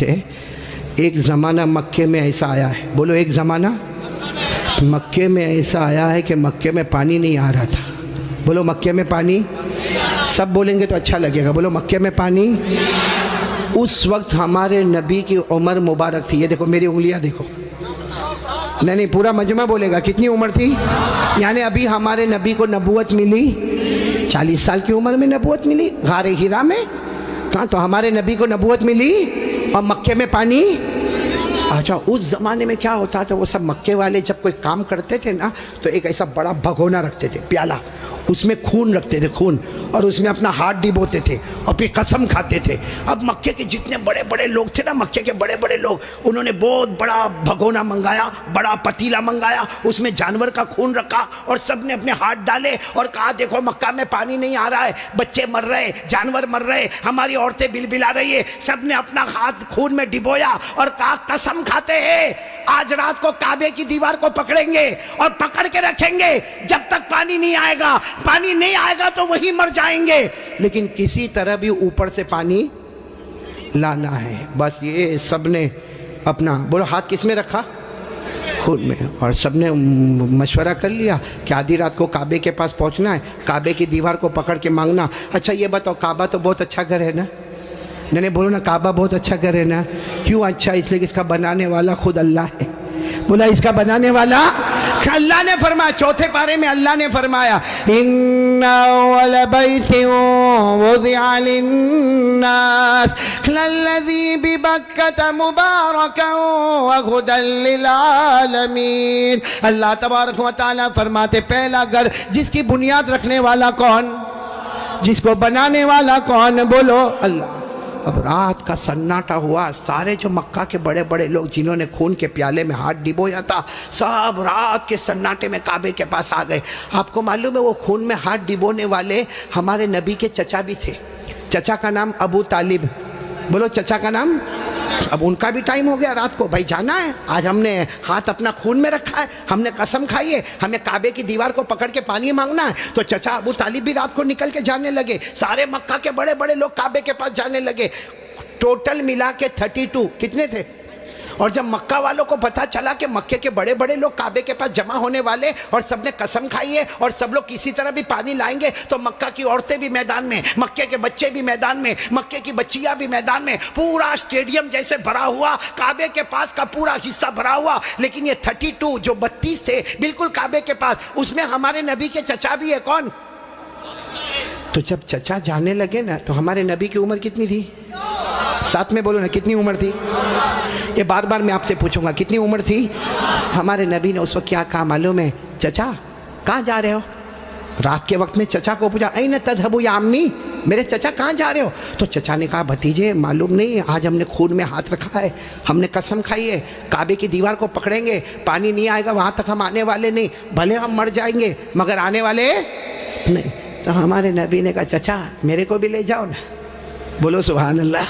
है। एक ज़माना मक्के में ऐसा आया है, बोलो एक ज़माना मक्के में ऐसा आया है कि मक्के में पानी नहीं आ रहा था। बोलो मक्के में पानी, सब बोलेंगे तो अच्छा लगेगा, बोलो मक्के में पानी। उस वक्त हमारे नबी की उम्र मुबारक थी, ये देखो मेरी उंगलियां देखो, नहीं पूरा मजमा बोलेगा, कितनी उम्र थी? यानी अभी हमारे नबी को नबूवत मिली 40 साल की उम्र में नबूवत मिली, गारे हिरा में। कहाँ? तो हमारे नबी को नबूवत मिली और मक्के में पानी। अच्छा, उस ज़माने में क्या होता था, वो सब मक्के वाले जब कोई काम करते थे ना, तो एक ऐसा बड़ा भगोना रखते थे, प्याला, उसमें खून रखते थे, खून, और उसमें अपना हाथ डिबोते थे और फिर कसम खाते थे। अब मक्के के जितने बड़े बड़े लोग थे ना, मक्के के बड़े बड़े लोग, उन्होंने बहुत बड़ा भगोना मंगाया, बड़ा पतीला मंगाया, उसमें जानवर का खून रखा और सब ने अपने हाथ डाले और कहा देखो मक्का में पानी नहीं आ रहा है, बच्चे मर रहे, जानवर मर रहे, हमारी औरतें बिलबिला रही है। सब ने अपना हाथ खून में डिबोया और कहा कसम खाते हैं आज रात को काबे की दीवार को पकड़ेंगे और पकड़ के रखेंगे जब तक पानी नहीं आएगा। पानी नहीं आएगा तो वही मर जाएंगे, लेकिन किसी तरह भी ऊपर से पानी लाना है। बस ये सब ने अपना, बोलो हाथ किस में रखा? खून में। और सब ने मशवरा कर लिया कि आधी रात को काबे के पास पहुंचना है, काबे की दीवार को पकड़ के मांगना। अच्छा ये बताओ, काबा तो बहुत अच्छा घर है ना? नहीं बोलो ना, काबा बहुत अच्छा घर है ना? क्यों अच्छा? इसलिए कि इसका बनाने वाला खुद अल्लाह है। बोला इसका बनाने वाला अल्लाह ने फरमाया, चौथे पारे में अल्लाह ने फरमाया इन्ना अव्वल बैतिन वुज़िअ लिन्नास लल्लज़ी बिबक्कता मुबारकन व हुदल लिल आलमीन। अल्लाह तबारक व तआला फरमाते पहला घर जिसकी बुनियाद रखने वाला कौन, जिसको बनाने वाला कौन? बोलो अल्लाह। अब रात का सन्नाटा हुआ, सारे जो मक्का के बड़े बड़े लोग जिन्होंने खून के प्याले में हाथ डिबोया था, सब रात के सन्नाटे में काबे के पास आ गए। आपको मालूम है वो खून में हाथ डिबोने वाले हमारे नबी के चचा भी थे। चचा का नाम अबू तालिब, बोलो चचा का नाम। अब उनका भी टाइम हो गया, रात को भाई जाना है, आज हमने हाथ अपना खून में रखा है, हमने कसम खाई है, हमें काबे की दीवार को पकड़ के पानी मांगना है। तो चचा अबू तालिब भी रात को निकल के जाने लगे, सारे मक्का के बड़े बड़े लोग काबे के पास जाने लगे। टोटल मिला के 32 कितने थे? और जब मक्का वालों को पता चला कि मक्के के बड़े बड़े लोग काबे के पास जमा होने वाले और सबने कसम खाई है और सब लोग किसी तरह भी पानी लाएंगे, तो मक्का की औरतें भी मैदान में, मक्के के बच्चे भी मैदान में, मक्के की बच्चियां भी मैदान में, पूरा स्टेडियम जैसे भरा हुआ, काबे के पास का पूरा हिस्सा भरा हुआ। लेकिन ये 32 जो 32 थे बिल्कुल काबे के पास, उसमें हमारे नबी के चचा भी है। कौन? तो जब चचा जाने लगे ना, तो हमारे नबी की उम्र कितनी थी? साथ में बोलो ना, कितनी उम्र थी? ये बार बार मैं आपसे पूछूंगा, कितनी उम्र थी? हमारे नबी ने उस वक्त क्या कहा मालूम है? चचा कहाँ जा रहे हो? रात के वक्त में चचा को पूछा, ऐन तज़हबू या अम्मी, मेरे चचा कहाँ जा रहे हो? तो चचा ने कहा भतीजे मालूम नहीं, आज हमने खून में हाथ रखा है, हमने कसम खाई है काबे की दीवार को पकड़ेंगे, पानी नहीं आएगा वहाँ तक हम आने वाले नहीं, भले हम मर जाएंगे मगर आने वाले नहीं। तो हमारे नबी ने कहा चचा मेरे को भी ले जाओ ना, बोलो सुभान अल्लाह।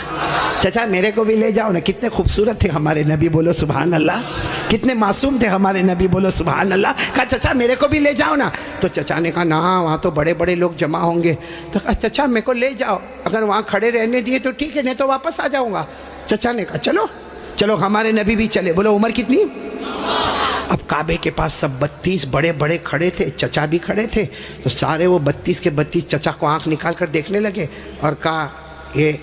चचा मेरे को भी ले जाओ ना। कितने खूबसूरत थे हमारे नबी, बोलो सुभान अल्लाह। कितने मासूम थे हमारे नबी, बोलो सुभान अल्लाह। कहा चचा मेरे को भी ले जाओ ना। तो चचा ने कहा ना, वहाँ तो बड़े बड़े लोग जमा होंगे। तो कहा चचा मेरे को ले जाओ, अगर वहाँ खड़े रहने दिए तो ठीक है, नहीं तो वापस आ जाऊँगा। चचा ने कहा चलो चलो, हमारे नबी भी चले। बोलो उम्र कितनी? अब काबे के पास सब 32 बड़े बड़े खड़े थे, चचा भी खड़े थे। तो सारे वो 32 के 32 चचा को आँख निकाल कर देखने लगे और कहा ये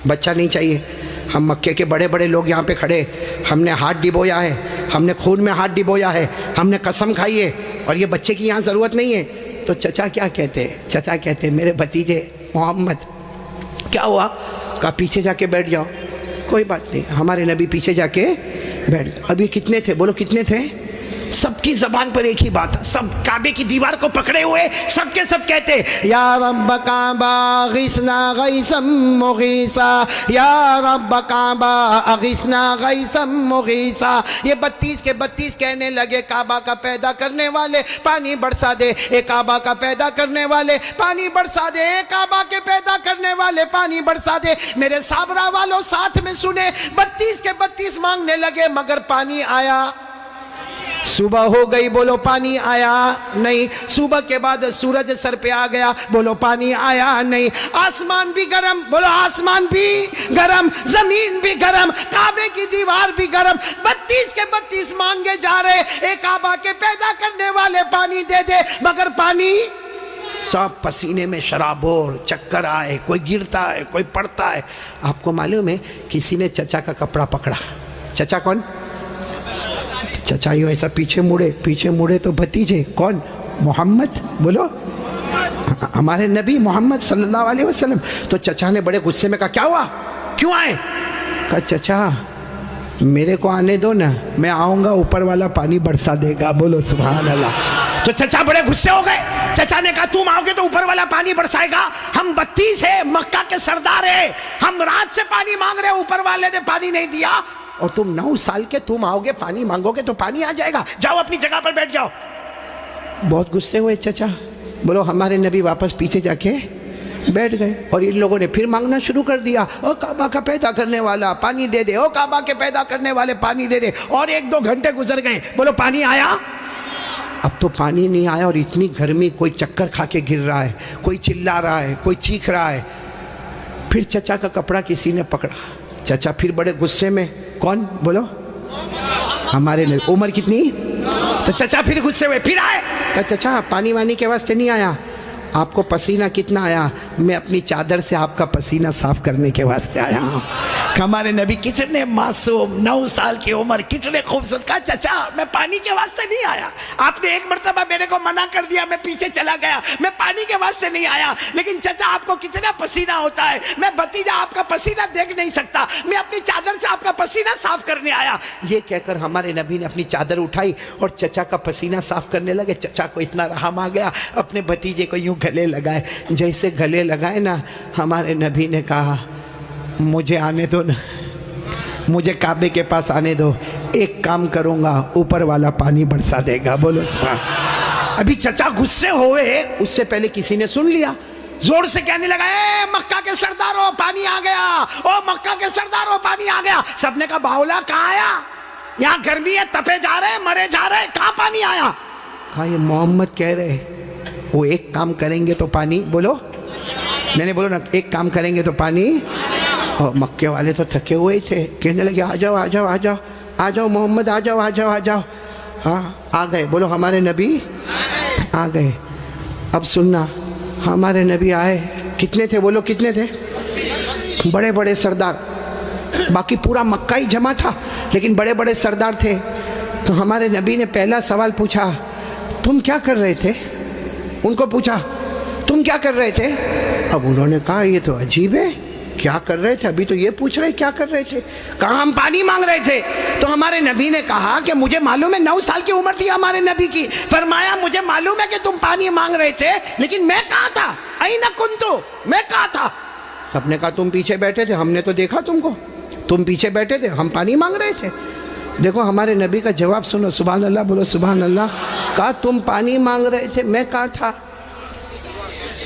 बच्चा नहीं चाहिए, हम मक्के के बड़े बड़े लोग यहाँ पे खड़े, हमने हाथ डिबोया है, हमने खून में हाथ डिबोया है, हमने कसम खाई है और ये बच्चे की यहाँ ज़रूरत नहीं है। तो चचा क्या कहते हैं? चचा कहते हैं मेरे भतीजे मोहम्मद क्या हुआ? कहा पीछे जाके बैठ जाओ। कोई बात नहीं, हमारे नबी पीछे जाके बैठ गए। अभी कितने थे? बोलो कितने थे? सबकी जबान पर एक ही बात है, सब काबे की दीवार को पकड़े हुए सबके सब कहते या रब्ब काबा अगिसना गैसम मुगीसा, या रब्ब काबा अगिसना गैसम मुगीसा। ये 32 के 32 कहने लगे काबा का पैदा करने वाले पानी बरसा दे, ए काबा का पैदा करने वाले पानी बरसा दे, ए काबा के पैदा करने वाले पानी बरसा दे। मेरे साबरा वालों साथ में सुने, 32 के 32 मांगने लगे मगर पानी आया। सुबह हो गई, बोलो पानी आया नहीं। सुबह के बाद सूरज सर पे आ गया, बोलो पानी आया नहीं। आसमान भी गरम, बोलो आसमान भी गरम, जमीन भी गरम, काबे की दीवार भी गरम। 32 के 32 मांगे जा रहे, एक काबा के पैदा करने वाले पानी दे दे, मगर पानी सब पसीने में शराबोर, चक्कर आए, कोई गिरता है, कोई पड़ता है। आपको मालूम है किसी ने चचा का कपड़ा पकड़ा। चचा कौन? चचा यूं ऐसा पीछे मुड़े तो भतीजे कौन? मोहम्मद, बोलो हमारे नबी मोहम्मद सल्लल्लाहु अलैहि वसल्लम। तो चचा ने बड़े गुस्से में कहा क्या हुआ, क्यों आए? कहा चचा मेरे को आने दो ना, मैं आऊंगा ऊपर वाला पानी बरसा देगा। बोलो सुभान अल्लाह। तो चचा बड़े गुस्से हो गए। चचा ने कहा तुम आओगे तो ऊपर वाला पानी बरसाएगा? हम 32 है, मक्का के सरदार है, हम रात से पानी मांग रहे, ऊपर वाले ने पानी नहीं दिया, और तुम 9 साल के, तुम आओगे पानी मांगोगे तो पानी आ जाएगा, जाओ अपनी जगह पर बैठ जाओ। बहुत गुस्से हुए चचा। बोलो हमारे नबी वापस पीछे जाके बैठ गए, और इन लोगों ने फिर मांगना शुरू कर दिया, ओ काबा का पैदा करने वाला पानी दे दे, ओ काबा के पैदा करने वाले पानी दे दे। और 1-2 घंटे गुजर गए, बोलो पानी आया? अब तो पानी नहीं आया, और इतनी गर्मी, कोई चक्कर खा के गिर रहा है, कोई चिल्ला रहा है, कोई चीख रहा है। फिर चचा का कपड़ा किसी ने पकड़ा। चचा फिर बड़े गुस्से में, कौन? बोलो हमारे नबी। उम्र कितनी? तो चचा फिर गुस्से हुए, फिर आए। कहा चचा पानी वानी के वास्ते नहीं आया, आपको पसीना कितना आया? मैं अपनी चादर से आपका पसीना साफ करने के वास्ते आया हूँ। हमारे नबी कितने मासूम, 9 साल की उम्र, कितने खूबसूरत। कहा चचा मैं पानी के वास्ते नहीं आया, आपने एक मरतबा मेरे को मना कर दिया, मैं पीछे चला गया, मैं पानी के वास्ते नहीं आया। लेकिन चचा आपको कितना पसीना होता है, मैं भतीजा आपका पसीना देख नहीं सकता, मैं अपनी चादर से आपका पसीना साफ करने आया। ये कहकर हमारे नबी ने अपनी चादर उठाई और चचा का पसीना साफ करने लगे। चचा को इतना रहम आ गया, अपने भतीजे को यूं गले लगाए। जैसे गले लगाए ना, हमारे नबी ने कहा मुझे आने दो ना, मुझे काबे के पास आने दो, एक काम करूंगा, ऊपर वाला पानी बरसा देगा। बोलो सुभान। अभी चचा गुस्से हुए, उससे पहले किसी ने सुन लिया, जोर से कहने लगा ए मक्का के सरदारों पानी आ गया, ओ मक्का के सरदारों पानी आ गया। सबने कहा बावला कहाँ आया, यहाँ गर्मी है, तपे जा रहे, मरे जा रहे, कहाँ पानी आया? कहा ये मोहम्मद कह रहे, वो एक काम करेंगे तो पानी, बोलो मैंने बोलो ना, एक काम करेंगे तो पानी। और मक्के वाले तो थके हुए ही थे, कहने लगे आ जाओ आ जाओ आ जाओ आ जाओ मोहम्मद, आ जाओ आ जाओ आ जाओ। हाँ आ गए, बोलो हमारे नबी आ गए। अब सुनना, हमारे नबी आए, कितने थे बोलो, कितने थे? बड़े बड़े सरदार, बाकी पूरा मक्का ही जमा था, लेकिन बड़े बड़े सरदार थे। तो हमारे नबी ने पहला सवाल पूछा, तुम क्या कर रहे थे? उनको पूछा तुम क्या कर रहे थे? अब उन्होंने कहा ये तो अजीब है, क्या कर रहे थे? अभी तो ये पूछ रहे क्या कर रहे थे? कहा हम पानी मांग रहे थे। तो हमारे नबी ने कहा कि मुझे मालूम है, 9 साल की उम्र थी हमारे नबी की, फरमाया मुझे मालूम है कि तुम पानी मांग रहे थे, लेकिन मैं कहाँ था? अईना कुन्तु, मैं कहाँ था? सबने कहा तुम पीछे बैठे थे, हमने तो देखा तुमको, तुम पीछे बैठे थे, हम पानी मांग रहे थे। देखो हमारे नबी का जवाब सुनो, सुभान अल्लाह, बोलो सुभान अल्लाह। कहा तुम पानी मांग रहे थे, मैं कहाँ था?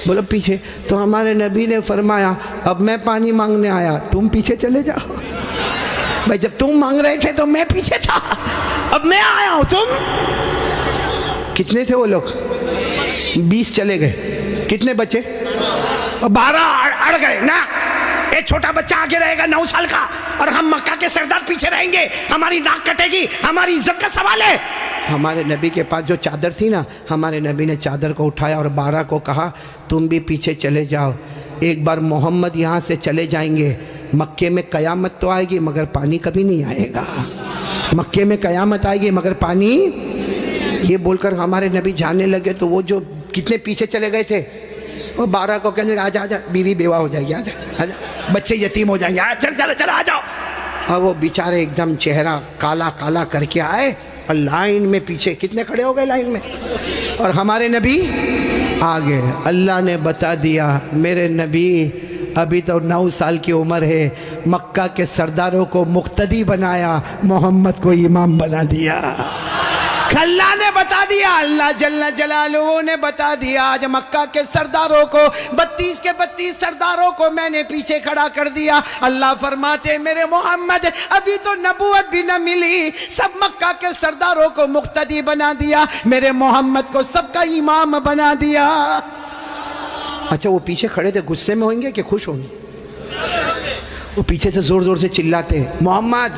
बोलो पीछे। तो हमारे नबी ने फरमाया अब मैं पानी मांगने आया, तुम पीछे चले जाओ। भाई जब तुम मांग रहे थे तो मैं पीछे था, अब मैं आया हूं, तुम कितने थे? वो लोग 20 चले गए, कितने बचे? और 12 अड़ गए ना। एक छोटा बच्चा आगे रहेगा 9 साल का, और हम मक्का के सरदार पीछे रहेंगे, हमारी नाक कटेगी, हमारी इज्जत का सवाल है। हमारे नबी के पास जो चादर थी ना, हमारे नबी ने चादर को उठाया और 12 को कहा तुम भी पीछे चले जाओ, एक बार मोहम्मद यहाँ से चले जाएंगे, मक्के में कयामत तो आएगी मगर पानी कभी नहीं आएगा, मक्के में कयामत आएगी मगर पानी। ये बोलकर हमारे नबी जाने लगे। तो वो जो कितने पीछे चले गए थे, वो 12 को कहने लगे आजा आजा, बीवी बेवा हो जाएगी, आजा आजा, बच्चे यतीम हो जाएंगे, चल चल चल आ जाओ। अब वो बेचारे एकदम चेहरा काला काला करके आए, और लाइन में पीछे कितने खड़े हो गए लाइन में, और हमारे नबी आ गए। अल्लाह ने बता दिया मेरे नबी अभी तो 9 साल की उम्र है, मक्का के सरदारों को मुक्तदी बनाया, मोहम्मद को इमाम बना दिया। अल्लाह ने बता दिया, अल्लाह जल्ल जलालुहू ने बता दिया। आज मक्का के सरदारों को 32 के 32 सरदारों को मैंने पीछे खड़ा कर दिया। अल्लाह फरमाते मेरे मोहम्मद अभी तो नबूवत भी न मिली, सब मक्का के सरदारों को मुक्तदी बना दिया, मेरे मोहम्मद को सबका इमाम बना दिया। अच्छा वो पीछे खड़े थे, गुस्से में होंगे कि खुश होंगे? वो पीछे से जोर जोर से चिल्लाते मोहम्मद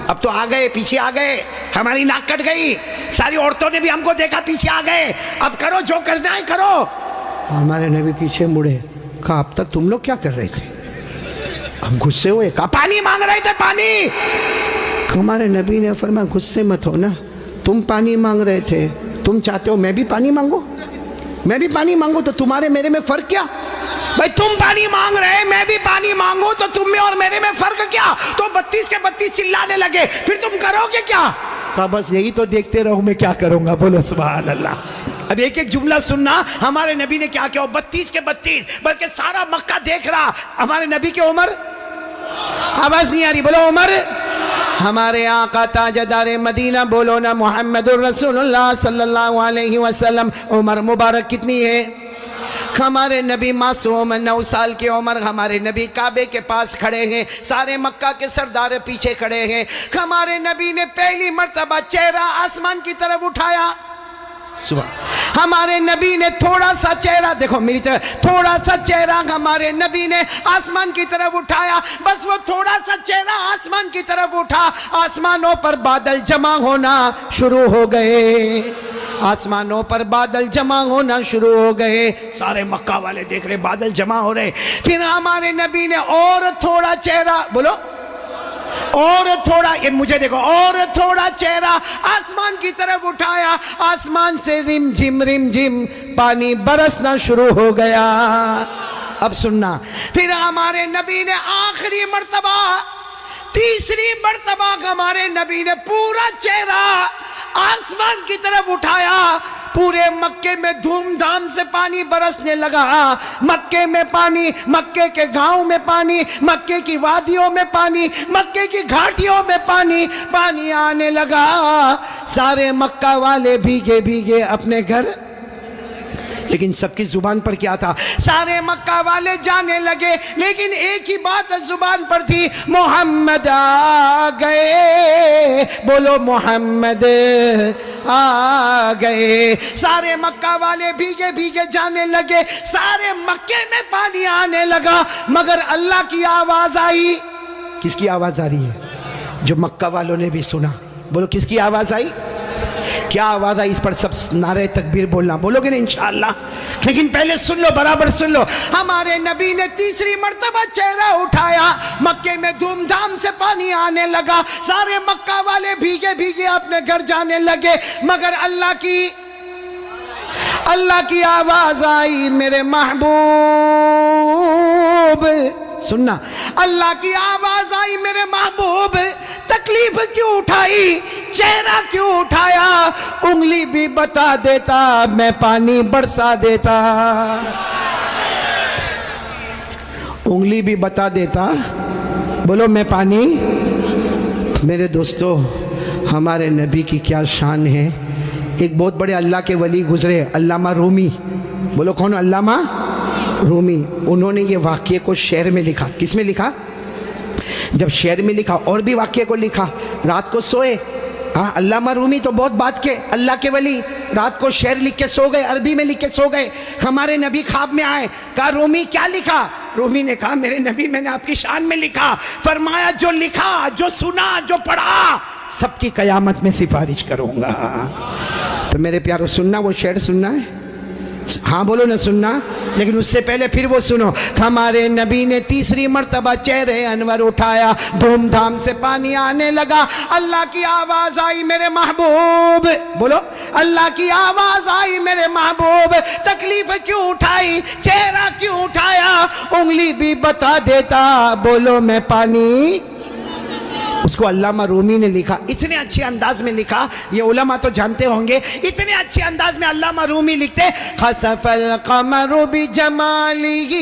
अब तो आ गए, पीछे आ गए, हमारी नाक कट गई, सारी औरतों ने भी हमको देखा, पीछे आ गए, अब करो जो करना है करो। हमारे नबी पीछे मुड़े, कहा अब तक तुम लोग क्या कर रहे थे? हम गुस्से हुए, कहा पानी मांग रहे थे, पानी। हमारे नबी ने फरमाया गुस्से मत हो ना, तुम पानी मांग रहे थे, तुम चाहते हो मैं भी पानी मांगू? मैं भी पानी मांगू तो तुम्हारे मेरे में फर्क क्या? भाई तुम पानी मांग रहे, मैं भी पानी मांगू तो तुम में और मेरे में फर्क क्या? तो 32 के 32 चिल्लाने लगे, फिर तुम करोगे क्या? कहा बस यही तो देखते रहो, मैं क्या करूंगा। बोलो सुभान अल्लाह। अब एक एक जुमला सुनना, हमारे नबी ने क्या किया। 32 के 32 बल्कि सारा मक्का देख रहा, हमारे नबी की उम्र, आवाज नहीं आ रही, बोलो उम्र। हमारे आका ताजदार मदीना, बोलो ना मुहम्मदुर रसूलुल्लाह सल्लल्लाहु अलैहि वसल्लम, उम्र मुबारक कितनी है? हमारे नबी मासूम 9 साल की उम्र, हमारे नबी काबे के पास खड़े हैं, सारे मक्का के सरदार पीछे खड़े हैं। हमारे नबी ने पहली मर्तबा चेहरा आसमान की तरफ उठाया, सुबह। हमारे नबी ने थोड़ा सा चेहरा, देखो मेरी तरफ, थोड़ा सा चेहरा हमारे नबी ने आसमान की तरफ उठाया, बस वो थोड़ा सा चेहरा आसमान की तरफ उठा, आसमानों पर बादल जमा होना शुरू हो गए, आसमानों पर बादल जमा होना शुरू हो गए। सारे मक्का वाले देख रहे बादल जमा हो रहे। फिर हमारे नबी ने और थोड़ा चेहरा, बोलो और थोड़ा, ये मुझे देखो, और थोड़ा चेहरा आसमान की तरफ उठाया, आसमान से रिम झिम पानी बरसना शुरू हो गया। अब सुनना, फिर हमारे नबी ने आखिरी मर्तबा, तीसरी मर्तबा हमारे नबी ने पूरा चेहरा आसमान की तरफ उठाया, पूरे मक्के में धूमधाम से पानी बरसने लगा। मक्के में पानी, मक्के के गांव में पानी, मक्के की वादियों में पानी, मक्के की घाटियों में पानी, पानी आने लगा। सारे मक्का वाले भीगे भीगे अपने घर, लेकिन सबकी जुबान पर क्या था? सारे मक्का वाले जाने लगे, लेकिन एक ही बात जुबान पर थी, मोहम्मद आ गए, बोलो मोहम्मद आ गए। सारे मक्का वाले भीगे भीगे जाने लगे, सारे मक्के में पानी आने लगा, मगर अल्लाह की आवाज आई। किसकी आवाज आ रही है? जो मक्का वालों ने भी सुना। बोलो किसकी आवाज आई? क्या आवाज आई? इस पर सब नारे तकबीर बोलना, बोलोगे ना इंशाअल्लाह। लेकिन पहले सुन लो, बराबर सुन लो। हमारे नबी ने तीसरी मर्तबा चेहरा उठाया, मक्के में धूमधाम से पानी आने लगा, सारे मक्का वाले भीगे भीगे अपने घर जाने लगे, मगर अल्लाह की आवाज आई, मेरे महबूब, सुनना, अल्लाह की आवाज आई, मेरे महबूब तकलीफ क्यों उठाई, चेहरा क्यों उठाया, उंगली भी बता देता, मैं पानी बरसा देता। उंगली भी बता देता, बोलो मैं पानी। मेरे दोस्तों, हमारे नबी की क्या शान है। एक बहुत बड़े अल्लाह के वली गुजरे, अल्लामा रूमी, बोलो कौन? अल्लामा रूमी। उन्होंने ये वाक्य को शेर में लिखा। किस में लिखा? जब शेर में लिखा, और भी वाक्य को लिखा। रात को सोए, हाँ, अल्लामा रूमी तो बहुत बात के, अल्लाह के वली, रात को शेर लिख के सो गए, अरबी में लिख के सो गए। हमारे नबी ख्वाब में आए, कहा रूमी क्या लिखा? रूमी ने कहा मेरे नबी मैंने आपकी शान में लिखा। फरमाया जो लिखा, जो सुना, जो पढ़ा, सबकी कयामत में सिफारिश करूंगा। तो मेरे प्यारों, सुनना, वो शेर सुनना है? हाँ बोलो ना, सुनना। लेकिन उससे पहले फिर वो सुनो। हमारे नबी ने तीसरी मर्तबा चेहरे अनवर उठाया, धूमधाम से पानी आने लगा। अल्लाह की आवाज आई, मेरे महबूब, बोलो अल्लाह की आवाज आई, मेरे महबूब तकलीफ क्यों उठाई, चेहरा क्यों उठाया, उंगली भी बता देता, बोलो मैं पानी। उसको अल्लामा रूमी ने लिखा, इतने अच्छे अंदाज में लिखा, ये उलमा तो जानते होंगे, इतने अच्छे अंदाज में अल्लामा रूमी लिखते, खसफल कमरु बिजमालिही,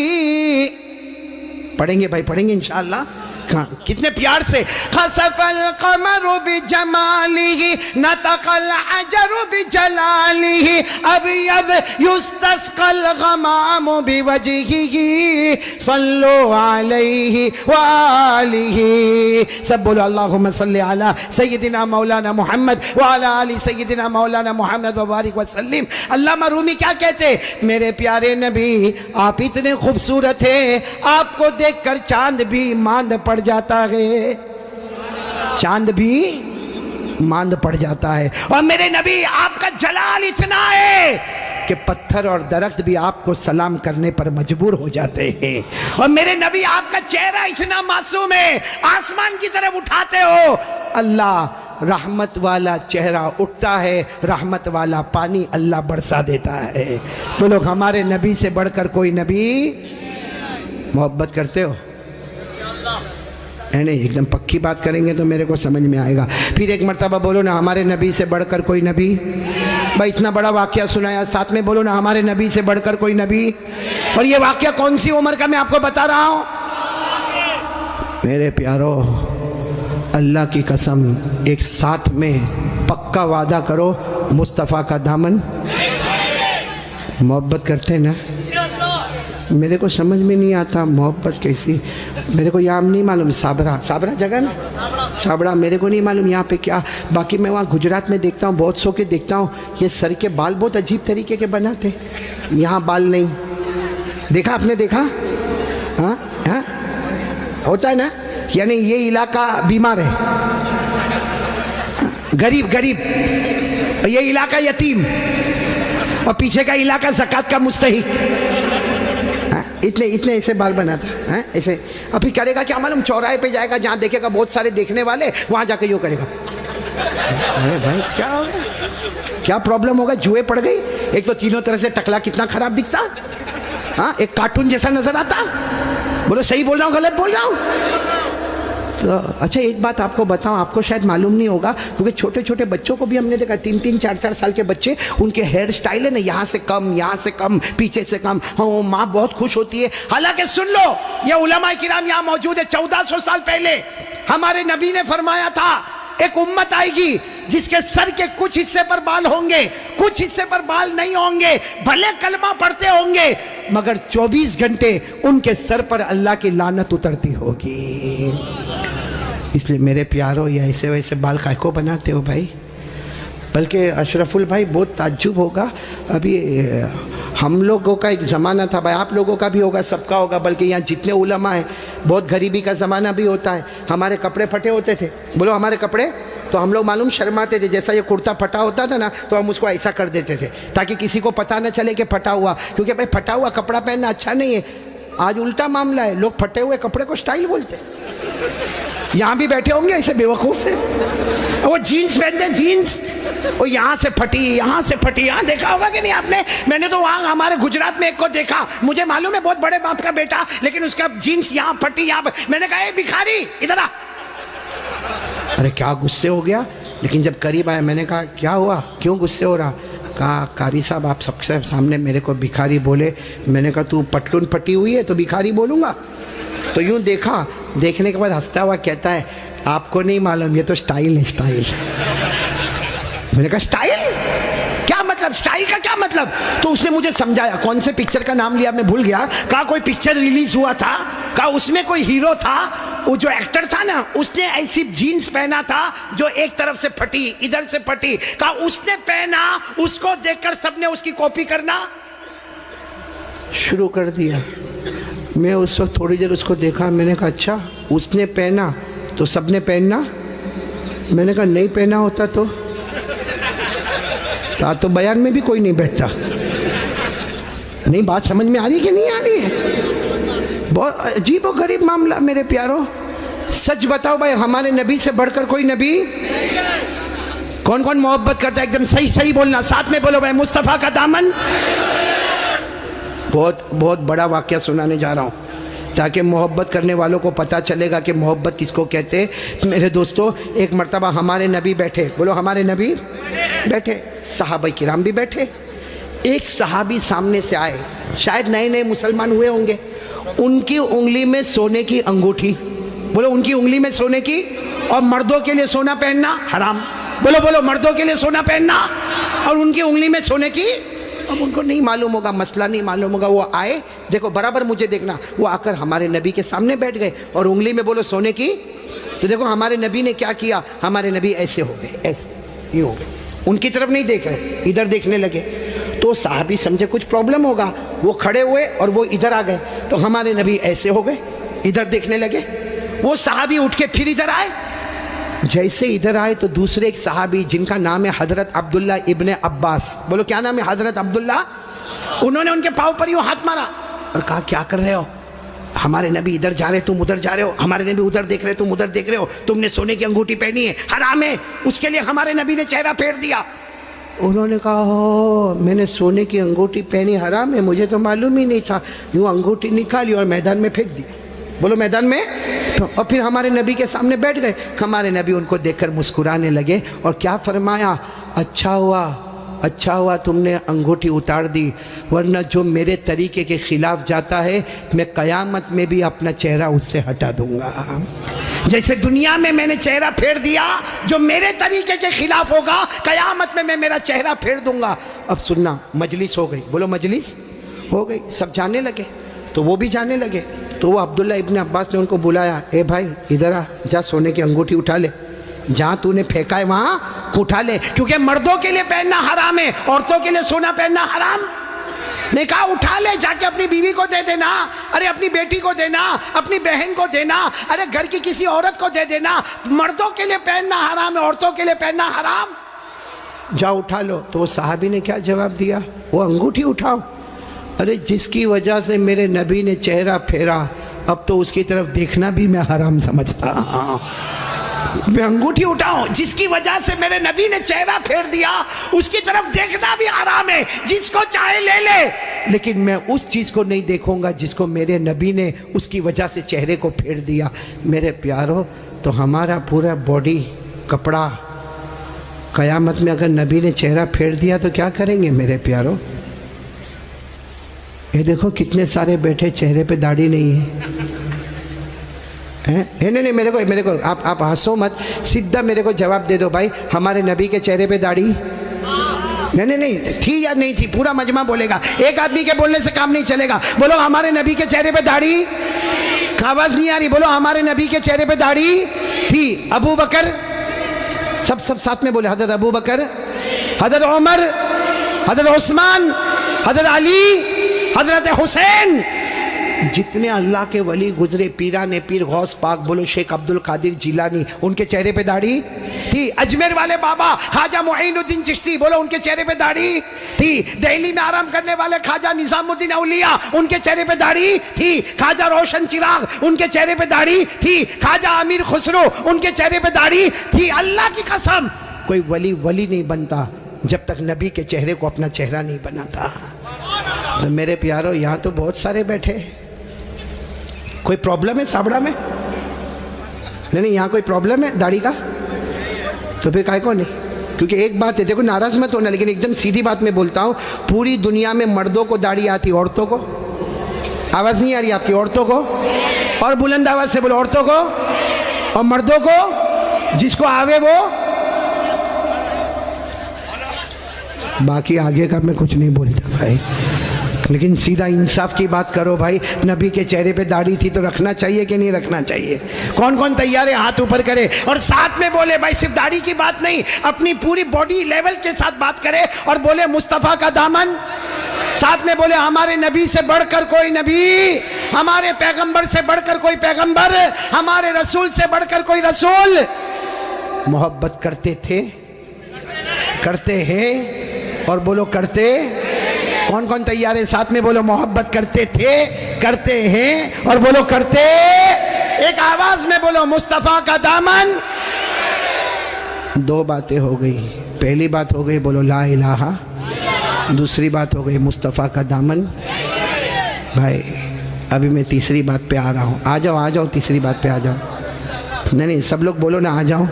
पढ़ेंगे भाई, पढ़ेंगे इंशाअल्लाह। कितने प्यार से, खसफल कमरु बिजमालिही नतकल अजरु बिजलालिही अबयद युस्तस्कल गमामु बिवजहिही सल्लु अलैहि व आलिही। सब बोलो अल्लाहुम्मा सल्ली अला सय्यदिना मौलाना मोहम्मद व अला आलि सय्यदिना मौलाना मोहम्मद व बारिक व सल्लिम। अल्लामा रूमी क्या कहते, मेरे प्यारे नबी आप इतने खूबसूरत हैं, आपको देखकर चांद भी मांद पड़ जाता है, चांद भी मांद पड़ जाता है। और मेरे नबी आपका जलाल इतना है कि पत्थर और दरख्त भी आपको सलाम करने पर मजबूर हो जाते हैं। और मेरे नबी आपका चेहरा इतना मासूम है, आसमान की तरफ उठाते हो, अल्लाह रहमत वाला चेहरा उठता है, रहमत वाला पानी अल्लाह बरसा देता है। बोलो हमारे नबी से बढ़कर कोई नबी। मोहब्बत करते हो? नहीं, एकदम पक्की बात करेंगे तो मेरे को समझ में आएगा। फिर एक मर्तबा बोलो ना, हमारे नबी से बढ़कर कोई नबी। भाई इतना बड़ा वाक़या सुनाया, साथ में बोलो ना, हमारे नबी से बढ़कर कोई नबी। और ये वाक़या कौन सी उम्र का मैं आपको बता रहा हूँ? मेरे प्यारो, अल्लाह की कसम, एक साथ में पक्का वादा करो, मुस्तफ़ा का दामन। मोहब्बत करते ना? मेरे को समझ में नहीं आता मोहब्बत कैसी। मेरे को यहाँ नहीं मालूम, साबरा जगह ना, साबरा मेरे को नहीं मालूम यहाँ पे क्या। बाकी मैं वहाँ गुजरात में देखता हूँ, बहुत सौ के देखता हूँ, ये सर के बाल बहुत अजीब तरीके के बनाते, यहाँ बाल नहीं। देखा आपने? देखा? हाँ हाँ, होता है ना, यानी ये इलाका बीमार है, गरीब, ये इलाका यतीम, और पीछे का इलाका ज़कात का मुस्तहिक। इतने ऐसे बाल बनाता है ऐसे। अभी करेगा क्या मालूम, चौराहे पे जाएगा, जहाँ देखेगा बहुत सारे देखने वाले, वहाँ जाके यूँ करेगा। अरे भाई क्या हो गया, क्या प्रॉब्लम होगा? जुए पड़ गई? एक तो तीनों तरह से टकला कितना खराब दिखता, हाँ, एक कार्टून जैसा नजर आता। बोलो सही बोल रहा हूँ गलत बोल रहा हूँ? तो अच्छा एक बात आपको बताऊं, आपको शायद मालूम नहीं होगा, क्योंकि छोटे छोटे बच्चों को भी हमने देखा, 3-3, 4-4 साल के बच्चे, उनके हेयर स्टाइल है ना, यहाँ से कम, यहाँ से कम, पीछे से कम। हाँ, माँ बहुत खुश होती है। हालांकि सुन लो, ये उलमा किराम यहाँ मौजूद है। 1400 साल पहले हमारे नबी ने फरमाया था, एक उम्मत आएगी जिसके सर के कुछ हिस्से पर बाल होंगे, कुछ हिस्से पर बाल नहीं होंगे, भले कलमा पढ़ते होंगे, मगर 24 घंटे उनके सर पर अल्लाह की लानत उतरती होगी। इसलिए मेरे प्यारो, ये ऐसे वैसे बाल काय को बनाते हो भाई? बल्कि अशरफुल भाई बहुत ताज्जुब होगा, अभी हम लोगों का एक ज़माना था भाई, आप लोगों का भी होगा, सबका होगा, बल्कि यहाँ जितने उलमा हैं, बहुत गरीबी का ज़माना भी होता है। हमारे कपड़े फटे होते थे, बोलो हमारे कपड़े, तो हम लोग मालूम शर्माते थे। जैसा ये कुर्ता फटा होता था ना, तो हम उसको ऐसा कर देते थे ताकि किसी को पता न चले कि फटा हुआ, क्योंकि भाई फटा हुआ कपड़ा पहनना अच्छा नहीं है। आज उल्टा मामला है, लोग फटे हुए कपड़े को स्टाइल बोलते। यहाँ भी बैठे होंगे ऐसे बेवकूफ़ है, वो जीन्स पहनते, जीन्स वो यहाँ से फटी, यहाँ से फटी। यहाँ देखा होगा कि नहीं आपने? मैंने तो वहाँ हमारे गुजरात में एक को देखा, मुझे मालूम है बहुत बड़े बाप का बेटा, लेकिन उसका जीन्स यहाँ फटी, यहाँ पर। मैंने कहा ए भिखारी इधर आ। अरे क्या गुस्से हो गया, लेकिन जब करीब आया मैंने कहा क्या हुआ, क्यों गुस्से हो रहा? कहा कारी साहब आप सबसे सामने मेरे को भिखारी बोले। मैंने कहा तू पटलून फटी हुई है तो भिखारी बोलूँगा? तो यूँ देखा, देखने के बाद हंसता हुआ कहता है आपको नहीं मालूम, ये तो स्टाइल है, स्टाइल। मैंने कहा स्टाइल क्या मतलब, स्टाइल का क्या मतलब? तो उसने मुझे समझाया, कौन से पिक्चर का नाम लिया मैं भूल गया। कहा कोई पिक्चर रिलीज हुआ था, कहा उसमें कोई हीरो था, वो जो एक्टर था ना, उसने ऐसी जीन्स पहना था जो एक तरफ से फटी, इधर से फटी। कहा उसने पहना, उसको देखकर सबने उसकी कॉपी करना शुरू कर दिया। मैं उस वक्त थोड़ी देर उसको देखा, मैंने कहा अच्छा उसने पहना तो सबने पहनना? मैंने कहा नहीं पहना होता तो बयान में भी कोई नहीं बैठता। नहीं, बात समझ में आ रही है कि नहीं आ रही है? बहुत अजीब और गरीब मामला मेरे प्यारो। सच बताओ भाई, हमारे नबी से बढ़कर कोई नबी? कौन कौन मोहब्बत करता है? एकदम सही सही बोलना, साथ में बोलो भाई, मुस्तफ़ा का दामन। बहुत बड़ा वाक़या सुनाने जा रहा हूँ ताकि मोहब्बत करने वालों को पता चलेगा कि मोहब्बत किसको कहते हैं। मेरे दोस्तों, एक मर्तबा हमारे नबी बैठे, बोलो हमारे नबी बैठे, सहाबा किराम भी बैठे। एक सहाबी सामने से आए, शायद नए नए मुसलमान हुए होंगे, उनकी उंगली में सोने की अंगूठी, बोलो उनकी उंगली में सोने की, और मर्दों के लिए सोना पहनना हराम। बोलो बोलो, मर्दों के लिए सोना पहनना और उनकी उंगली में सोने की। अब उनको नहीं मालूम होगा, मसला नहीं मालूम होगा, वो आए, देखो बराबर मुझे देखना, वो आकर हमारे नबी के सामने बैठ गए और उंगली में बोलो सोने की। तो देखो हमारे नबी ने क्या किया, हमारे नबी ऐसे हो गए, ऐसे ये हो गए, उनकी तरफ नहीं देख रहे, इधर देखने लगे। तो साहबी समझे कुछ प्रॉब्लम होगा, वो खड़े हुए और वो इधर आ गए। तो हमारे नबी ऐसे हो गए, इधर देखने लगे। वो साहबी उठ के फिर इधर आए। जैसे इधर आए तो दूसरे एक सहाबी जिनका नाम है हजरत अब्दुल्ला इब्ने अब्बास, बोलो क्या नाम है, हजरत अब्दुल्ला, उन्होंने उनके पाँव पर यूं हाथ मारा और कहा क्या कर रहे हो, हमारे नबी इधर जा रहे तुम उधर जा रहे हो, हमारे नबी उधर देख रहे तुम उधर देख रहे हो, तुमने सोने की अंगूठी पहनी है, हराम है, उसके लिए हमारे नबी ने चेहरा फेर दिया। उन्होंने कहा हो मैंने सोने की अंगूठी पहनी, हराम है, मुझे तो मालूम ही नहीं था। यूं अंगूठी निकाली और मैदान में फेंक दी, बोलो मैदान में। और फिर हमारे नबी के सामने बैठ गए। हमारे नबी उनको देखकर मुस्कुराने लगे और क्या फरमाया, अच्छा हुआ तुमने अंगूठी उतार दी, वरना जो मेरे तरीके के खिलाफ जाता है मैं क़यामत में भी अपना चेहरा उससे हटा दूंगा। जैसे दुनिया में मैंने चेहरा फेर दिया, जो मेरे तरीके के खिलाफ होगा क़यामत में मैं मेरा चेहरा फेर दूंगा। अब सुनना, मजलिस हो गई, बोलो मजलिस हो गई, सब जाने लगे, तो वो भी जाने लगे। तो वो अब्दुल्ला इब्ने अब्बास ने उनको बुलाया, ए भाई इधर आ, जा सोने की अंगूठी उठा ले, जहाँ तूने फेंका है वहाँ उठा ले, क्योंकि मर्दों के लिए पहनना हराम है, औरतों के लिए सोना पहनना हराम। ने कहा उठा ले, जाके अपनी बीवी को दे देना, अरे अपनी बेटी को देना, अपनी बहन को देना, अरे घर की किसी औरत को दे देना। मर्दों के लिए पहनना हराम है, औरतों के लिए पहनना हराम। जा उठा लो। तो वो साहबी ने क्या जवाब दिया, वो अंगूठी उठाओ, अरे जिसकी वजह से मेरे नबी ने चेहरा फेरा, अब तो उसकी तरफ देखना भी मैं हराम समझता। मैं अंगूठी उठाऊं, जिसकी वजह से मेरे नबी ने चेहरा फेर दिया, उसकी तरफ देखना भी हराम है, जिसको चाहे ले ले, लेकिन मैं उस चीज को नहीं देखूंगा जिसको मेरे नबी ने उसकी वजह से चेहरे को फेर दिया। मेरे प्यारो, तो हमारा पूरा बॉडी कपड़ा कयामत में अगर नबी ने चेहरा फेर दिया तो क्या करेंगे मेरे प्यारो। ये देखो कितने सारे बैठे, चेहरे पे दाढ़ी नहीं है, हैं? नहीं मेरे को आप हंसो मत, सीधा मेरे को जवाब दे दो भाई, हमारे नबी के चेहरे पे दाढ़ी नहीं थी या नहीं थी, पूरा मजमा बोलेगा, एक आदमी के बोलने से काम नहीं चलेगा। बोलो हमारे नबी के चेहरे पे दाढ़ी, आवाज नहीं आ रही, बोलो हमारे नबी के चेहरे पे दाढ़ी थी। अबू बकर, सब साथ में बोले, हजरत अबू बकर, हजरत उमर, हजरत उस्मान, हजरत अली, हजरत हुसैन, जितने अल्लाह के वली गुजरे, पीराने पीर गौस पाक, बोलो शेख अब्दुल कादिर जिलानी, उनके चेहरे पे दाढ़ी थी। अजमेर वाले बाबा ख्वाजा मुईनुद्दीन चिश्ती, बोलो उनके चेहरे पे दाढ़ी थी। दिल्ली में आराम करने वाले ख्वाजा निजामुद्दीन औलिया, उनके चेहरे पे दाढ़ी थी। ख्वाजा रोशन चिराग, उनके चेहरे पे दाढ़ी थी। ख्वाजा अमीर खुसरो, उनके चेहरे पे दाढ़ी थी। अल्लाह की कसम, कोई वली नहीं बनता जब तक नबी के चेहरे को अपना चेहरा नहीं बनाता। तो मेरे प्यारो, यहाँ तो बहुत सारे बैठे, कोई प्रॉब्लम है साबड़ा में? नहीं यहाँ कोई प्रॉब्लम है दाढ़ी का? तो फिर काहे को नहीं? क्योंकि एक बात है, देखो नाराज मत होना, लेकिन एकदम सीधी बात मैं बोलता हूँ, पूरी दुनिया में मर्दों को दाढ़ी आती, औरतों को आवाज नहीं आ रही आपकी? औरतों को, और बुलंद आवाज से बोलो, औरतों को और मर्दों को, जिसको आवे वो। बाकी आगे का मैं कुछ नहीं बोलता भाई, लेकिन सीधा इंसाफ की बात करो भाई। नबी के चेहरे पे दाढ़ी थी तो रखना चाहिए कि नहीं रखना चाहिए? कौन कौन तैयार है हाथ ऊपर करे और साथ में बोले भाई, सिर्फ दाढ़ी की बात नहीं, अपनी पूरी बॉडी लेवल के साथ बात करे और बोले मुस्तफ़ा का दामन, साथ में बोले हमारे नबी से बढ़कर कोई नबी, हमारे पैगंबर से बढ़कर कोई पैगंबर, हमारे रसूल से बढ़कर कोई रसूल। मोहब्बत करते थे, करते हैं, और बोलो करते। कौन कौन तैयार है? साथ में बोलो मोहब्बत करते थे, करते हैं, और बोलो करते। एक आवाज में बोलो मुस्तफा का दामन। दो बातें हो गई, पहली बात हो गई बोलो ला इलाहा, दूसरी बात हो गई मुस्तफा का दामन। भाई अभी मैं तीसरी बात पे आ रहा हूँ, आ जाओ तीसरी बात पे आ जाओ। नहीं सब लोग बोलो ना, आ जाओ।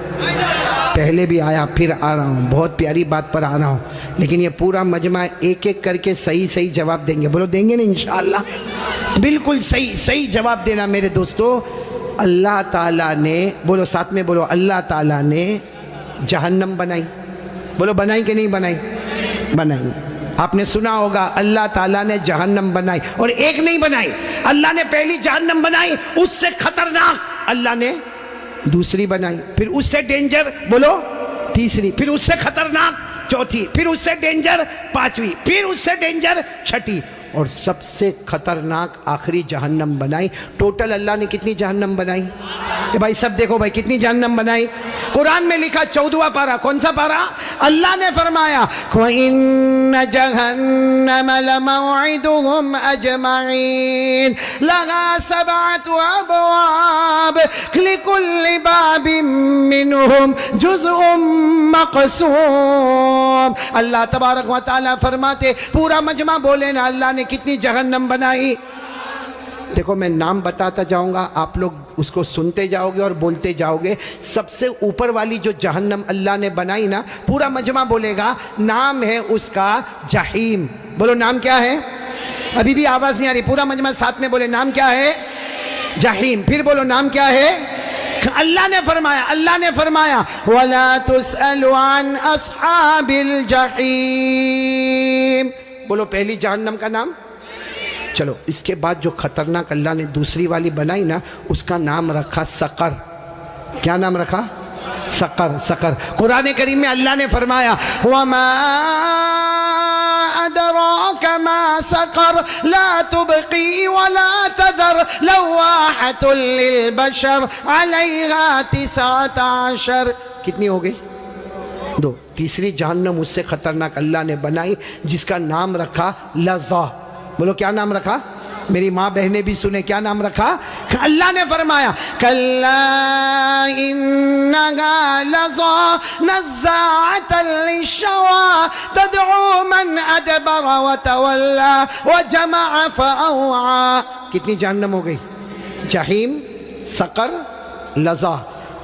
पहले भी आया, फिर आ रहा हूँ, बहुत प्यारी बात पर आ रहा हूँ, लेकिन ये पूरा मजमा एक एक करके सही जवाब देंगे। बोलो देंगे ना इंशाअल्लाह? बिल्कुल सही जवाब देना मेरे दोस्तों। अल्लाह ताला ने, बोलो साथ में बोलो, अल्लाह ताला ने जहन्नम बनाई। बोलो बनाई कि नहीं बनाई? बनाई। आपने सुना होगा अल्लाह ताला ने जहन्नम बनाई, और एक नहीं बनाई, अल्लाह ने पहली जहन्नम बनाई, उससे खतरनाक अल्लाह ने दूसरी बनाई, फिर उससे डेंजर बोलो तीसरी, फिर उससे खतरनाक चौथी, फिर उससे डेंजर पांचवी, फिर उससे डेंजर छठी, और सबसे खतरनाक आखिरी जहन्नम बनाई। टोटल अल्लाह ने कितनी जहन्नम बनाई? भाई सब देखो भाई, कितनी जहन्नम बनाई? कुरान में लिखा 14वां पारा, कौन सा पारा? अल्लाह ने फरमाया इन्न जहन्नम लमौइदुहुम अजमईन लहा सबअतु अबवाब लिकुल्लि बाबिन मिनहुम जुज़उम मक़सूम। अल्लाह तबारक व तआला फरमाते, पूरा मजमा बोले ना, अल्लाह ने कितनी जहन्नम बनाई। देखो मैं नाम बताता जाऊंगा, आप लोग उसको सुनते जाओगे और बोलते जाओगे। सबसे ऊपर वाली जो जहन्नम अल्लाह ने बनाई ना, पूरा मजमा बोलेगा, नाम है उसका जहीम। बोलो नाम क्या है? अभी भी आवाज नहीं आ रही, पूरा मजमा साथ में बोले, नाम क्या है? जहीम। फिर बोलो नाम क्या है? अल्लाह ने फरमाया वला तुसअलु अन अस्हाबिल जहीम। बोलो पहली जहन्नम का नाम। चलो इसके बाद जो खतरनाक अल्लाह ने दूसरी वाली बनाई ना, उसका नाम रखा सकर। क्या नाम रखा? सकर। सकर। कुरान करीम में अल्लाह ने फरमाया वमा अदराका मा सकर ला तुबकी वला तदर लवाहतुल लिलबशर अलैहा 19। कितनी हो गई? 2। तीसरी जहन्नम उससे खतरनाक अल्लाह ने बनाई, जिसका नाम रखा लज़ा। बोलो क्या नाम रखा? मेरी माँ बहनें भी सुने, क्या नाम रखा? अल्लाह ने फरमाया कल्ला इन्नहा लज़ा नज़्ज़ाअतन लिश्शवा तदउ मन अदबर व तवल्ला व जमअ फअवा। कितनी जहन्नम हो गई? जहीम, सकर, लज़ा।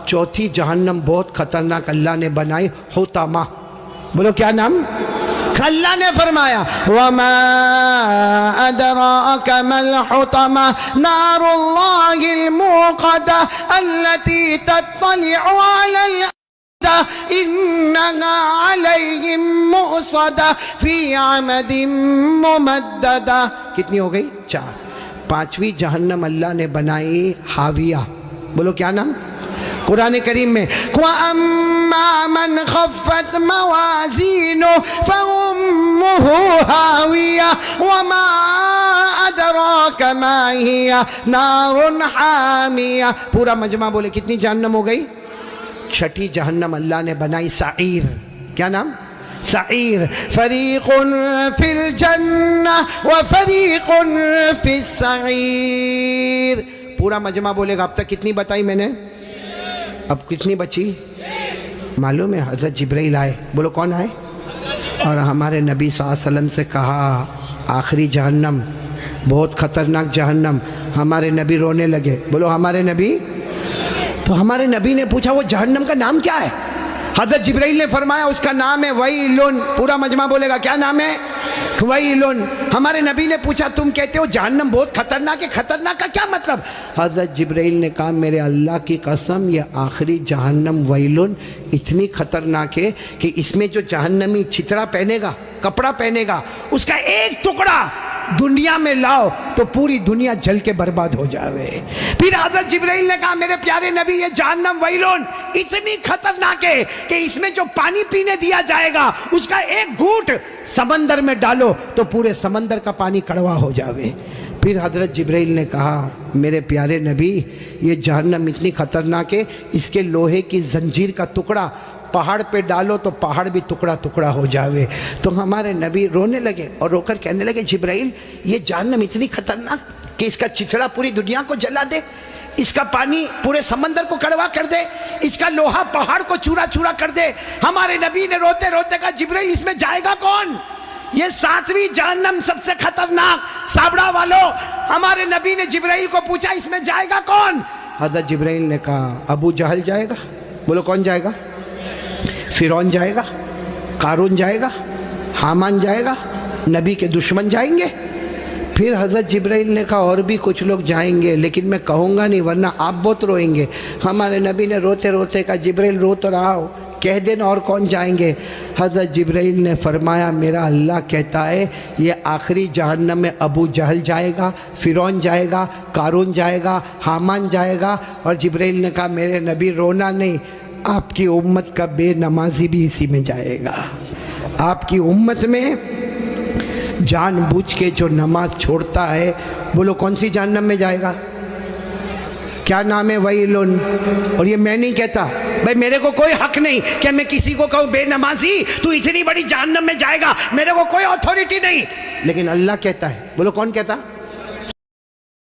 चौथी जहन्नम बहुत खतरनाक अल्लाह ने बनाई, हुतमा। बोलो क्या नाम? अल्लाह ने फरमाया वमा अदराका मल हुतमा नारुल्लाहिल मूक़दा अल्लती तत्तलिउ अलल अफ़दा इन्नहा अलैहिम मुअसदा फी अमदिन मुमद्ददा। कितनी हो गई? 4। 5वीं जहन्नम अल्लाह ने बनाई हाविया। बोलो क्या नाम? कुरान करीम में वअम्मा मन खफ़्फ़त मवाज़ीनु फ़उम्मुहु हाविया वमा अदराका मा हिया नारुन हामिया। पूरा मजमा बोले कितनी जहन्नम हो गई? 6ठी जहन्नम अल्लाह ने बनाई सईर। क्या नाम? सईर। फरीक़ुन फिल जन्नह व फरीक़ुन फिस सईर। पूरा मजमा बोलेगा। अब तक कितनी बताई मैंने? अब कितनी बची मालूम है? हज़रत जिब्राइल आए। बोलो कौन आए? और हमारे नबी सल्लल्लाहु अलैहि वसल्लम से कहा आखिरी जहन्नम बहुत ख़तरनाक जहन्नम। हमारे नबी रोने लगे। बोलो हमारे नबी। तो हमारे नबी ने पूछा वो जहन्नम का नाम क्या है? हज़रत जिब्राइल ने फरमाया उसका नाम है वैलुन। पूरा मजमा बोलेगा क्या नाम है? वैलुन। हमारे नबी ने पूछा तुम कहते हो जहन्नम बहुत खतरनाक है, खतरनाक का क्या मतलब? हज़रत जिब्राइल ने कहा मेरे अल्लाह की कसम ये आखिरी जहन्नम वैलुन इतनी खतरनाक है कि इसमें जो जहन्नमी छितड़ा पहनेगा, कपड़ा पहनेगा, उसका एक टुकड़ा दुनिया में लाओ तो पूरी दुनिया जल के बर्बाद हो जावे। फिर हज़रत जिब्राइल ने कहा मेरे प्यारे नबी ये जहन्नम वैलुन इतनी खतरनाक है कि इसमें जो पानी पीने दिया जाएगा उसका एक घूंट समंदर में डालो तो पूरे समंदर का पानी कड़वा हो जावे। फिर हज़रत जिब्राइल ने कहा मेरे प्यारे नबी ये जहन्नम इतनी खतरनाक है इसके लोहे की जंजीर का टुकड़ा पहाड़ पे डालो तो पहाड़ भी टुकड़ा टुकड़ा हो जावे। तो हमारे नबी रोने लगे और रोकर कहने लगे जिब्राइल ये जहन्नम इतनी खतरनाक कि इसका चिथड़ा पूरी दुनिया को जला दे, इसका पानी पूरे समंदर को कड़वा कर दे, इसका लोहा पहाड़ को चूरा चूरा कर दे। हमारे नबी ने रोते रोते कहा जिब्राइल इसमें जाएगा कौन? ये 7वीं जहन्नम सबसे खतरनाक। साबड़ा वालों हमारे नबी ने जिब्राइल को पूछा इसमें जाएगा कौन? हज़रत जिब्राइल ने कहा अबू जहल जाएगा। बोलो कौन जाएगा? फिरौन जाएगा, कारून जाएगा, हामान जाएगा, नबी के दुश्मन जाएंगे। फिर हज़रत जिब्राइल ने कहा और भी कुछ लोग जाएंगे, लेकिन मैं कहूँगा नहीं वरना आप बहुत रोएंगे। हमारे नबी ने रोते रोते कहा जिब्राइल रो तो रहा हो, कह देना और कौन जाएंगे। हज़रत जिब्राइल ने फरमाया मेरा अल्लाह कहता है ये आखिरी जहन्नम में अबू जहल जाएगा, फ़िरौन जाएगा, कारून जाएगा, हामान जाएगा। और जिब्राइल ने कहा मेरे नबी रोना नहीं, आपकी उम्मत का बेनमाजी भी इसी में जाएगा। आपकी उम्मत में जानबूझ के जो नमाज छोड़ता है, बोलो कौन सी जहन्नम में जाएगा? क्या नाम है? वैलुन। और ये मैं नहीं कहता भाई, मेरे को कोई हक नहीं कि मैं किसी को कहूँ बेनमाजी तू इतनी बड़ी जहन्नम में जाएगा, मेरे को कोई अथॉरिटी नहीं, लेकिन अल्लाह कहता है। बोलो कौन कहता?